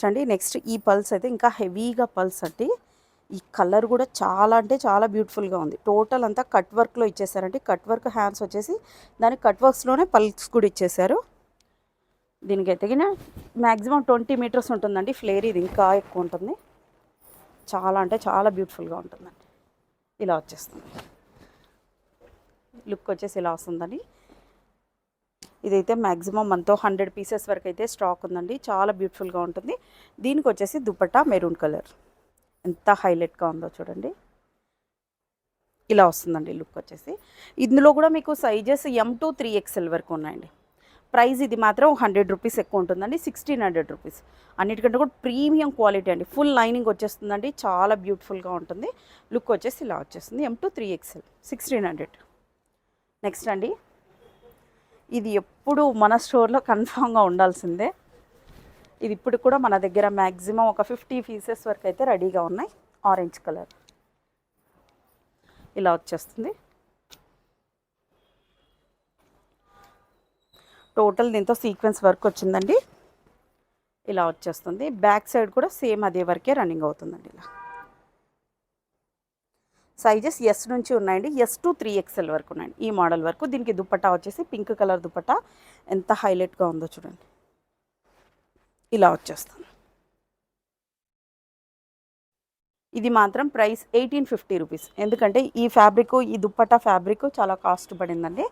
అండి నెక్స్ట్ ఈ పల్స్ అయితే ఇంకా హెవీగా పల్స్ అండి. ఈ కలర్ కూడా చాలా అంటే చాలా బ్యూటిఫుల్గా ఉంది. టోటల్ అంతా కట్ వర్క్లో ఇచ్చేసారండి. కట్ వర్క్ హ్యాండ్స్ వచ్చేసి దానికి కట్ వర్క్స్లోనే పల్స్ కూడా ఇచ్చేసారు. దీనికైతే మ్యాక్సిమం 20 మీటర్స్ ఉంటుందండి ఫ్లేర్. ఇది ఇంకా ఎక్కువ ఉంటుంది. చాలా అంటే చాలా బ్యూటిఫుల్గా ఉంటుందండి. ఇలా వచ్చేస్తుంది. లుక్ వచ్చేసి ఇలా వస్తుందండి. ఇదైతే మ్యాక్సిమం మనతో 100 పీసెస్ వరకు అయితే స్టాక్ ఉందండి. చాలా బ్యూటిఫుల్గా ఉంటుంది. దీనికి వచ్చేసి దుపట్టా మెరూన్ కలర్ ఎంత హైలైట్గా ఉందో చూడండి. ఇలా వస్తుందండి లుక్ వచ్చేసి. ఇందులో కూడా మీకు సైజెస్ M to 3XL వరకు ఉన్నాయండి. ప్రైస్ ఇది మాత్రం 100 రూపీస్ ఎక్కువ ఉంటుందండి. 1600 రూపీస్. అన్నిటికంటే కూడా ప్రీమియం క్వాలిటీ అండి. ఫుల్ లైనింగ్ వచ్చేస్తుందండి. చాలా బ్యూటిఫుల్గా ఉంటుంది. లుక్ వచ్చేసి ఇలా వచ్చేస్తుంది. M to 3XL 1600. నెక్స్ట్ అండి, ఇది ఎప్పుడు మన స్టోర్లో కన్ఫామ్గా ఉండాల్సిందే. ఇది ఇప్పుడు కూడా మన దగ్గర మ్యాక్సిమం ఒక 50 పీసెస్ వరకు అయితే రెడీగా ఉన్నాయి. ఆరెంజ్ కలర్ ఇలా వచ్చేస్తుంది. టోటల్ దీంతో సీక్వెన్స్ వర్క్ వచ్చిందండి. ఇలా వచ్చేస్తుంది. బ్యాక్ సైడ్ కూడా సేమ్ అదే వరకే రన్నింగ్ అవుతుందండి. ఇలా సైజెస్ S నుంచి ఉన్నాయండి. S to 3XL వరకు ఉన్నాయండి ఈ మోడల్ వరకు. దీనికి దుపట్టా వచ్చేసి పింక్ కలర్ దుపట్టా ఎంత హైలైట్గా ఉందో చూడండి. ఇలా వచ్చేస్తుంది. ఇది మాత్రం ప్రైస్ 1850 రూపీస్. ఎందుకంటే ఈ ఫ్యాబ్రిక్, ఈ దుప్పట్టా ఫ్యాబ్రిక్ చాలా కాస్ట్ పడిందండి.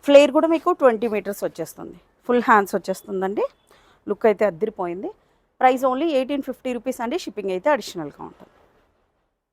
ఫ్లేర్ కూడా మీకు 20 మీటర్స్ వచ్చేస్తుంది. ఫుల్ హ్యాండ్స్ వచ్చేస్తుందండి. లుక్ అయితే అద్దరిపోయింది. ప్రైస్ ఓన్లీ 1850 రూపీస్ అండి. షిప్పింగ్ అయితే అడిషనల్గా ఉంటుంది.